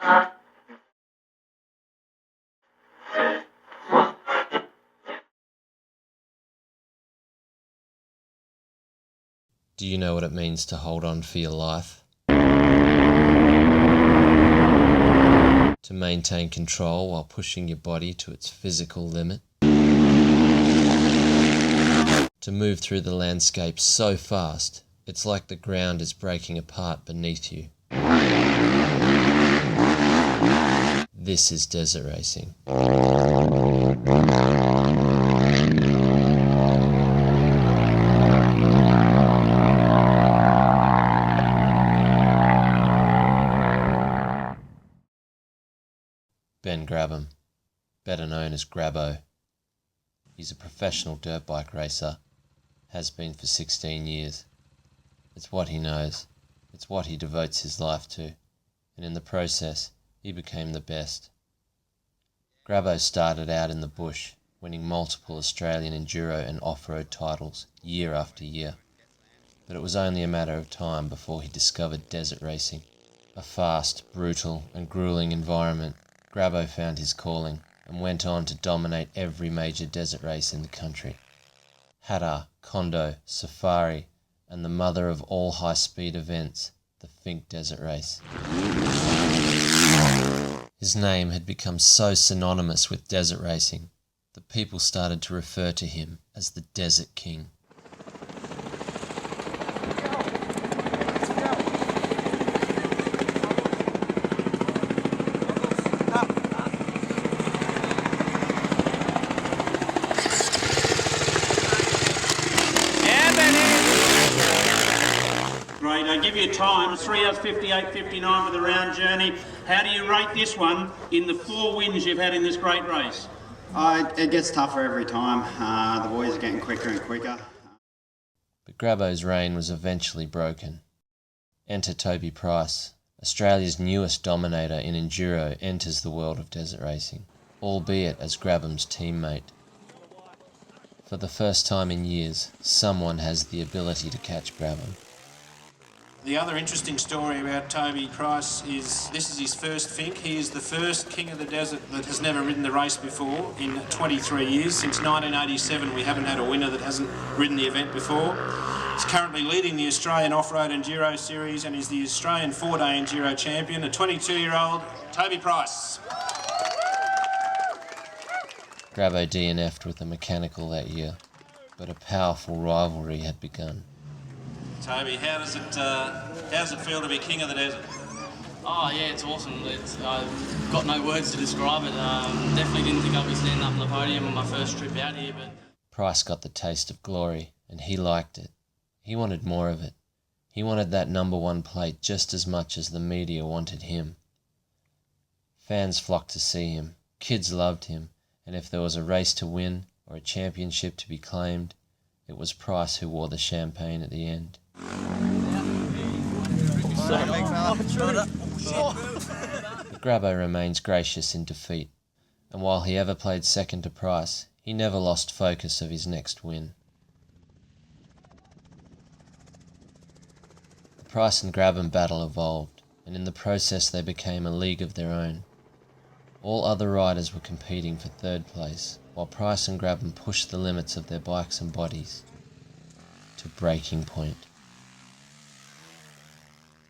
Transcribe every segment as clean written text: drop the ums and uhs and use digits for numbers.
Do you know what it means to hold on for your life? To maintain control while pushing your body to its physical limit? To move through the landscape so fast, it's like the ground is breaking apart beneath you. This is desert racing. Ben Grabham, better known as Grabo. He's a professional dirt bike racer, has been for 16 years. It's what he knows, it's what he devotes his life to, and in the process, he became the best. Grabo started out in the bush, winning multiple Australian enduro and off-road titles year after year. But it was only a matter of time before he discovered desert racing. A fast, brutal and grueling environment. Grabo found his calling and went on to dominate every major desert race in the country. Hattah, Kondo, Safari, and the mother of all high-speed events, the Finke Desert Race. His name had become so synonymous with desert racing that people started to refer to him as the Desert King. Great, I give you time, 3 hours 58.59 for the round journey. How do you rate this one in the 4 wins you've had in this great race? It gets tougher every time. The boys are getting quicker and quicker. But Grabo's reign was eventually broken. Enter Toby Price, Australia's newest dominator in enduro, enters the world of desert racing, albeit as Grabham's teammate. For the first time in years, someone has the ability to catch Grabham. The other interesting story about Toby Price is this is his first Finke. He is the first King of the Desert that has never ridden the race before in 23 years. Since 1987 we haven't had a winner that hasn't ridden the event before. He's currently leading the Australian Off-Road Enduro Series and is the Australian 4-day Enduro Champion, a 22-year-old Toby Price. Grabo DNF'd with the mechanical that year, but a powerful rivalry had begun. Toby, how does it feel to be King of the Desert? Oh yeah, it's awesome. I've got no words to describe it. Definitely didn't think I'd be standing up on the podium on my first trip out here, but Price got the taste of glory, and he liked it. He wanted more of it. He wanted that #1 plate just as much as the media wanted him. Fans flocked to see him, kids loved him, and if there was a race to win or a championship to be claimed, it was Price who wore the champagne at the end. But Grabo remains gracious in defeat, and while he ever played second to Price, he never lost focus of his next win. The Price and Grabham battle evolved, and in the process they became a league of their own. All other riders were competing for third place, while Price and Grabham pushed the limits of their bikes and bodies to breaking point.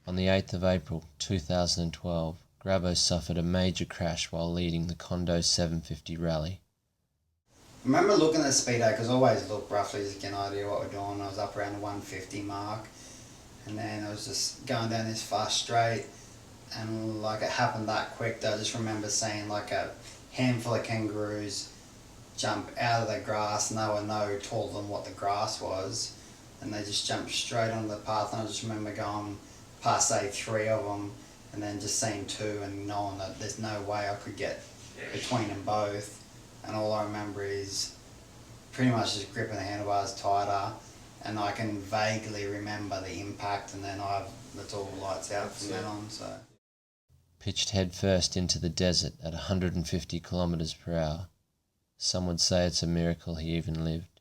On the 8th of April 2012, Grabo suffered a major crash while leading the Kondo 750 rally. I remember looking at the speedo because I always look roughly to get an idea what we're doing. I was up around the 150 mark, and then I was just going down this fast straight, and like it happened that quick that I just remember seeing like a handful of kangaroos jump out of the grass, and they were no taller than what the grass was, and they just jumped straight onto the path, and I just remember going past say 3 of them and then just seeing 2 and knowing that there's no way I could get between them both, and all I remember is pretty much just gripping the handlebars tighter, and I can vaguely remember the impact, and then that's all lights out from then on. So Pitched headfirst into the desert at 150 kilometers per hour. Some would say it's a miracle he even lived.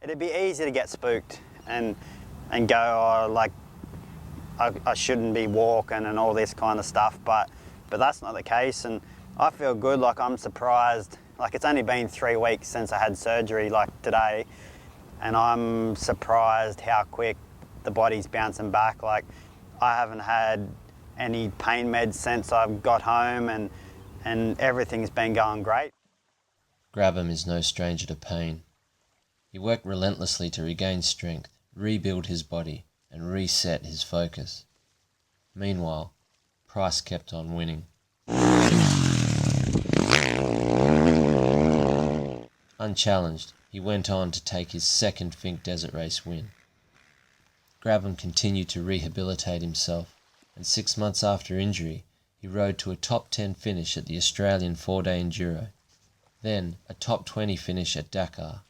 It'd be easy to get spooked and go, oh, like, I shouldn't be walking and all this kind of stuff, but that's not the case, and I feel good. Like, I'm surprised. Like, it's only been 3 weeks since I had surgery, like today, and I'm surprised how quick the body's bouncing back. Like, I haven't had any pain meds since I've got home, and everything's been going great. Grabham is no stranger to pain. He worked relentlessly to regain strength, rebuild his body, and reset his focus. Meanwhile, Price kept on winning. Unchallenged, he went on to take his second Finke Desert Race win. Grabham continued to rehabilitate himself, and 6 months after injury, he rode to a top 10 finish at the Australian 4-day Enduro, then a top 20 finish at Dakar,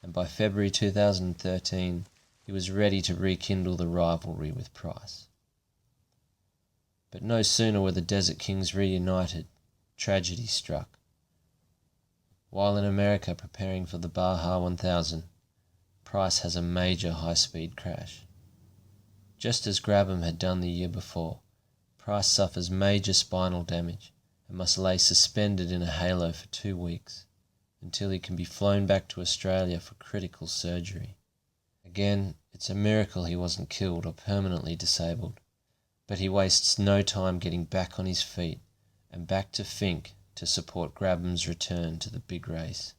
and by February 2013, he was ready to rekindle the rivalry with Price. But no sooner were the Desert Kings reunited, tragedy struck. While in America preparing for the Baja 1000, Price has a major high-speed crash. Just as Grabham had done the year before, Price suffers major spinal damage and must lay suspended in a halo for 2 weeks, until he can be flown back to Australia for critical surgery. Again, it's a miracle he wasn't killed or permanently disabled, but he wastes no time getting back on his feet and back to Finke to support Grabham's return to the big race.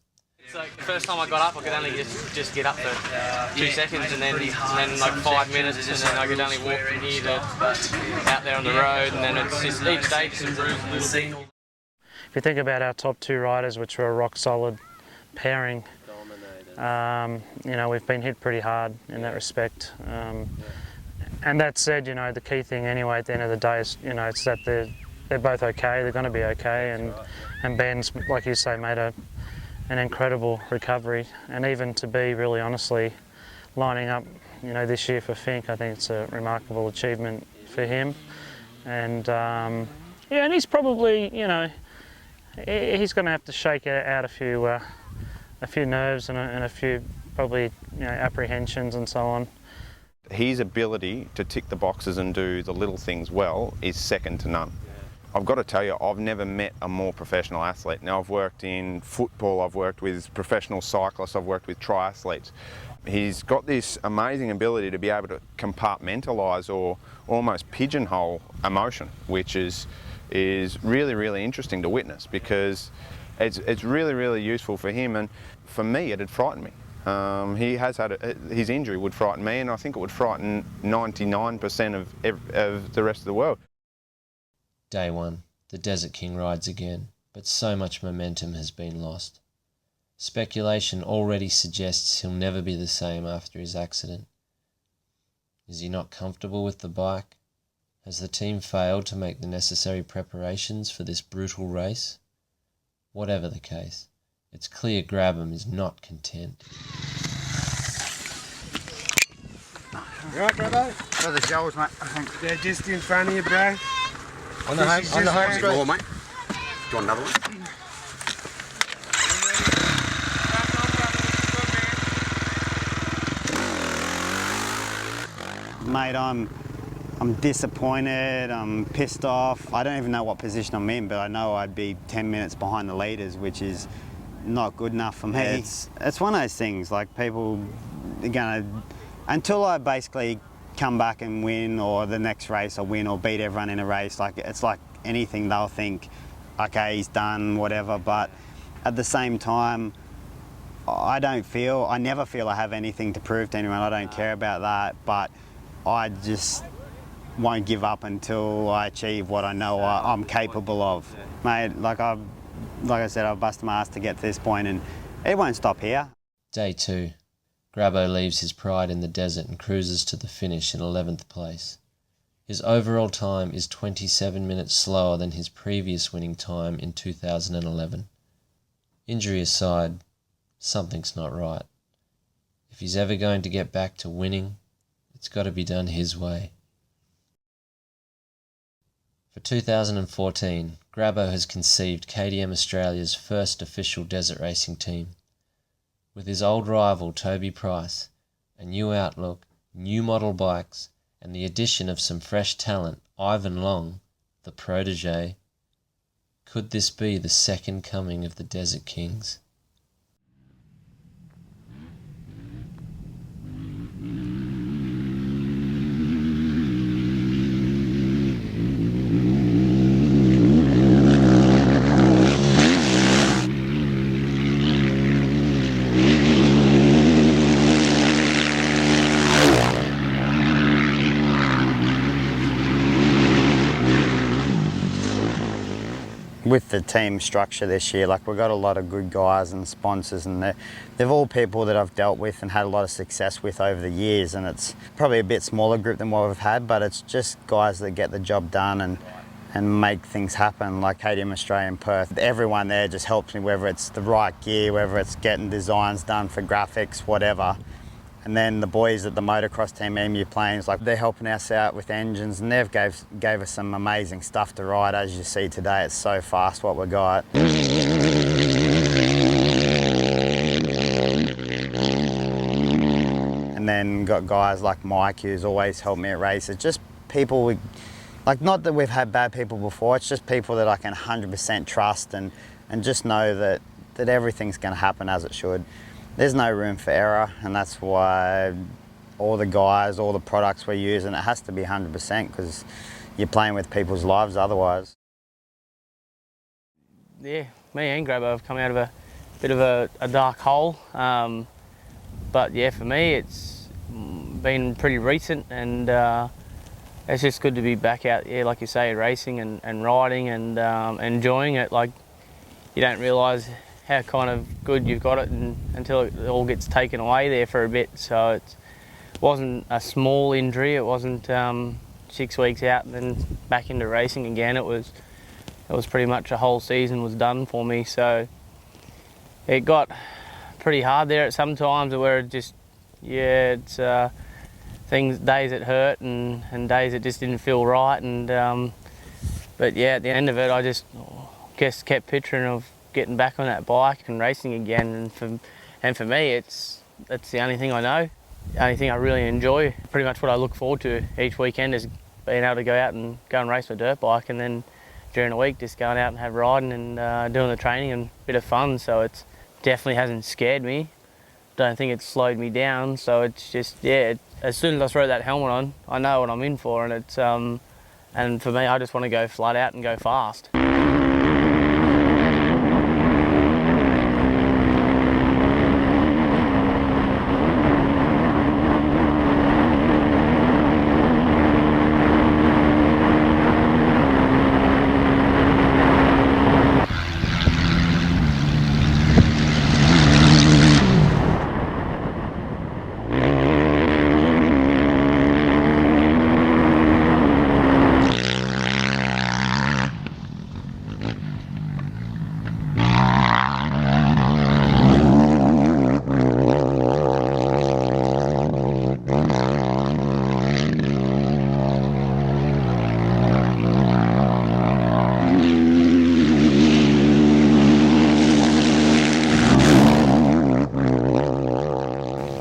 So the first time I got up, I could only just get up for 2 seconds, and then like 5 minutes, and then I could only walk from here to out there on the road, and then it's just each day just improves a little bit. If you think about our top 2 riders, which were a rock solid pairing, you know, we've been hit pretty hard in that respect. And that said, you know, the key thing anyway at the end of the day is, you know, it's that they're both okay. They're going to be okay, and Ben's, like you say, made an incredible recovery, and even to be really honestly lining up, you know, this year for Finke, I think it's a remarkable achievement for him. And yeah, and he's probably, you know, he's going to have to shake out a few nerves and a few probably, you know, apprehensions and so on. His ability to tick the boxes and do the little things well is second to none. I've got to tell you, I've never met a more professional athlete. Now, I've worked in football, I've worked with professional cyclists, I've worked with triathletes. He's got this amazing ability to be able to compartmentalise or almost pigeonhole emotion, which is really, really interesting to witness, because it's really, really useful for him, and for me, it'd frighten me. He has had his injury would frighten me, and I think it would frighten 99% of the rest of the world. Day 1, the Desert King rides again, but so much momentum has been lost. Speculation already suggests he'll never be the same after his accident. Is he not comfortable with the bike? Has the team failed to make the necessary preparations for this brutal race? Whatever the case, it's clear Grabham is not content. You alright, Grabbo? Where the Joels, mate, I think. They're just in front of you, bro. On the home straight. Ball, mate. Do you want another one? Mate, I'm disappointed, I'm pissed off. I don't even know what position I'm in, but I know I'd be 10 minutes behind the leaders, which is not good enough for me. It's one of those things, like, people are gonna, until I basically come back and win, or the next race I win or beat everyone in a race, like, it's like anything, they'll think, okay, he's done, whatever, but at the same time, I never feel I have anything to prove to anyone. I don't care about that, but I just won't give up until I achieve what I know I'm capable of. Mate, like I said, I've busted my ass to get to this point, and it won't stop here. Day 2. Grabbo leaves his pride in the desert and cruises to the finish in 11th place. His overall time is 27 minutes slower than his previous winning time in 2011. Injury aside, something's not right. If he's ever going to get back to winning, it's got to be done his way. For 2014, Grabbo has conceived KTM Australia's first official desert racing team. With his old rival Toby Price, a new outlook, new model bikes, and the addition of some fresh talent, Ivan Long, the protege. Could this be the second coming of the Desert Kings? With the team structure this year, like we've got a lot of good guys and sponsors, and they're all people that I've dealt with and had a lot of success with over the years, and it's probably a bit smaller group than what we've had, but it's just guys that get the job done and make things happen, like KTM Australia in Perth. Everyone there just helps me, whether it's the right gear, whether it's getting designs done for graphics, whatever. And then the boys at the motocross team, EMU Planes, like they're helping us out with engines, and they've gave us some amazing stuff to ride. As you see today, it's so fast what we got. And then got guys like Mike, who's always helped me at races. Just people like, not that we've had bad people before, it's just people that I can 100% trust and just know that everything's going to happen as it should. There's no room for error, and that's why all the guys, all the products we use, and it has to be 100% because you're playing with people's lives otherwise. Yeah, me and Grabham have come out of a bit of a dark hole, but yeah, for me it's been pretty recent, and it's just good to be back out, yeah, like you say, racing and riding and enjoying it. Like, you don't realise how kind of good you've got it until it all gets taken away there for a bit. So it wasn't a small injury, it wasn't 6 weeks out and then back into racing again. It was pretty much a whole season was done for me. So it got pretty hard there at some times where it just, yeah, it's days it hurt and days it just didn't feel right. And but yeah, at the end of it, I just guess kept picturing of getting back on that bike and racing again, and for me that's the only thing I know, the only thing I really enjoy. Pretty much what I look forward to each weekend is being able to go out and go and race my dirt bike, and then during the week just going out and have riding and doing the training and a bit of fun. So it definitely hasn't scared me, don't think it's slowed me down. So it's just, yeah, as soon as I throw that helmet on, I know what I'm in for, and it's and for me, I just want to go flat out and go fast.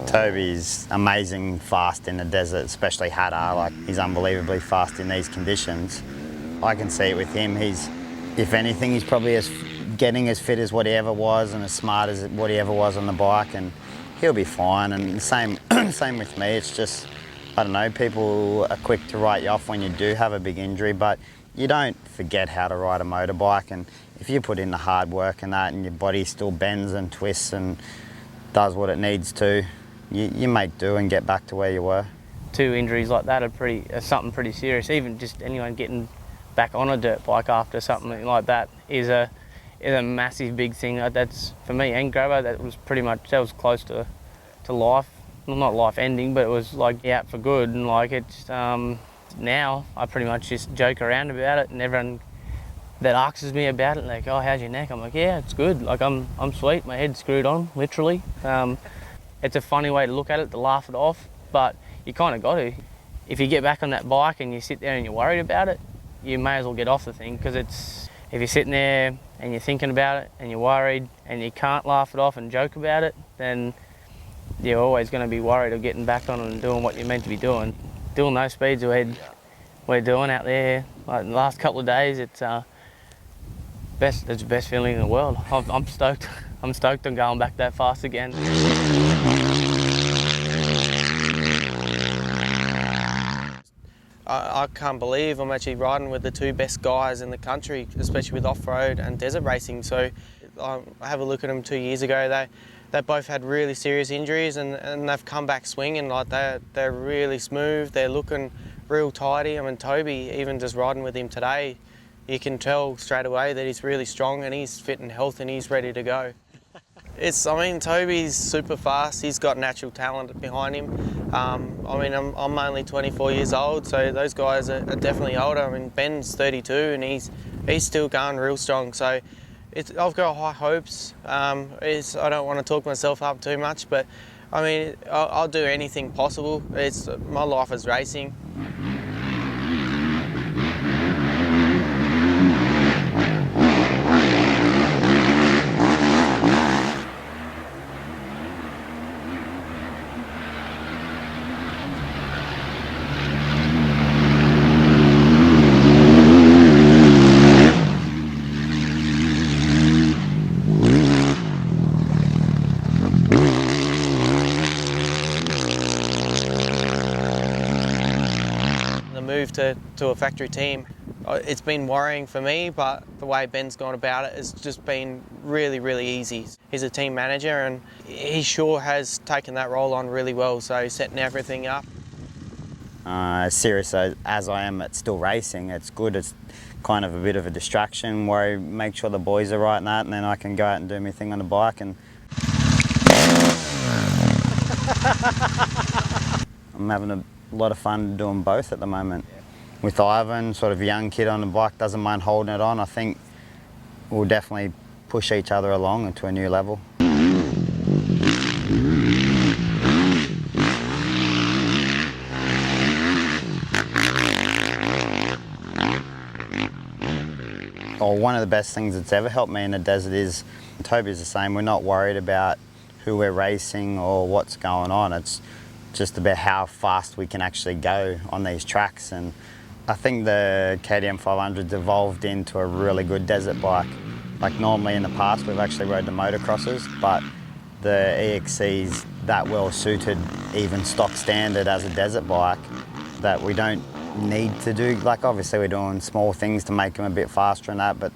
Toby's amazing fast in the desert, especially Hattah. Like, he's unbelievably fast in these conditions. I can see it with him. If anything, he's probably getting as fit as what he ever was and as smart as what he ever was on the bike, and he'll be fine. And the same with me. It's just, I don't know, people are quick to write you off when you do have a big injury, but you don't forget how to ride a motorbike. And if you put in the hard work and that, and your body still bends and twists and does what it needs to, you make do and get back to where you were. 2 injuries like that are something pretty serious. Even just anyone getting back on a dirt bike after something like that is a massive big thing. That's, for me and Grabham, that was close to life. Well, not life ending, but it was like out for good. And like, it's now I pretty much just joke around about it, and everyone that asks me about it, like, oh, how's your neck? I'm like, yeah, it's good. Like, I'm sweet. My head's screwed on, literally. It's a funny way to look at it, to laugh it off, but you kind of got to. If you get back on that bike and you sit there and you're worried about it, you may as well get off the thing, because if you're sitting there and you're thinking about it and you're worried and you can't laugh it off and joke about it, then you're always going to be worried of getting back on and doing what you're meant to be doing. doing those speeds we're doing out there, like the last couple of days, it's the best feeling in the world. I'm stoked. I'm stoked on going back that fast again. I can't believe I'm actually riding with the two best guys in the country, especially with off-road and desert racing. So I have a look at them 2 years ago. They both had really serious injuries and they've come back swinging. Like they're really smooth. They're looking real tidy. I mean, Toby, even just riding with him today, you can tell straight away that he's really strong and he's fit and healthy and he's ready to go. I mean, Toby's super fast. He's got natural talent behind him. I mean, I'm only 24 years old, so those guys are definitely older. I mean, Ben's 32 and he's still going real strong. So I've got high hopes. I don't want to talk myself up too much, but I mean, I'll do anything possible. My life is racing. Move to a factory team. It's been worrying for me, but the way Ben's gone about it has just been really, really easy. He's a team manager and he sure has taken that role on really well, so he's setting everything up. As serious as I am at still racing, it's good. It's kind of a bit of a distraction where I make sure the boys are right and that, and then I can go out and do my thing on the bike. And I'm having a lot of fun doing both at the moment. With Ivan, sort of a young kid on the bike, doesn't mind holding it on. I think we'll definitely push each other along into a new level. One of the best things that's ever helped me in the desert is, Toby's the same, we're not worried about who we're racing or what's going on. It's just about how fast we can actually go on these tracks. And I think the KTM 500's evolved into a really good desert bike. Like normally in the past we've actually rode the motocrosses, but the EXC's that well suited, even stock standard as a desert bike, that we don't need to do, like obviously we're doing small things to make them a bit faster and that, but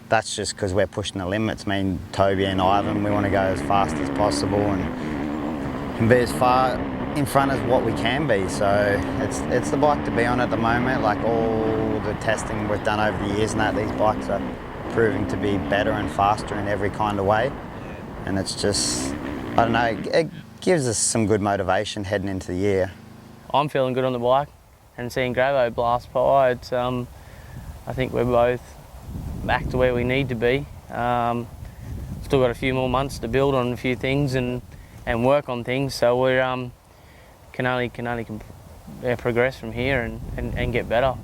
that's just because we're pushing the limits. I mean, Toby and Ivan, we want to go as fast as possible and be as far in front as what we can be. So it's the bike to be on at the moment. Like all the testing we've done over the years and that, these bikes are proving to be better and faster in every kind of way. And it's just, I don't know, it gives us some good motivation heading into the year. I'm feeling good on the bike and seeing Grabham blast by, it's, I think we're both back to where we need to be. Still got a few more months to build on a few things and work on things, so we're can only progress from here and get better.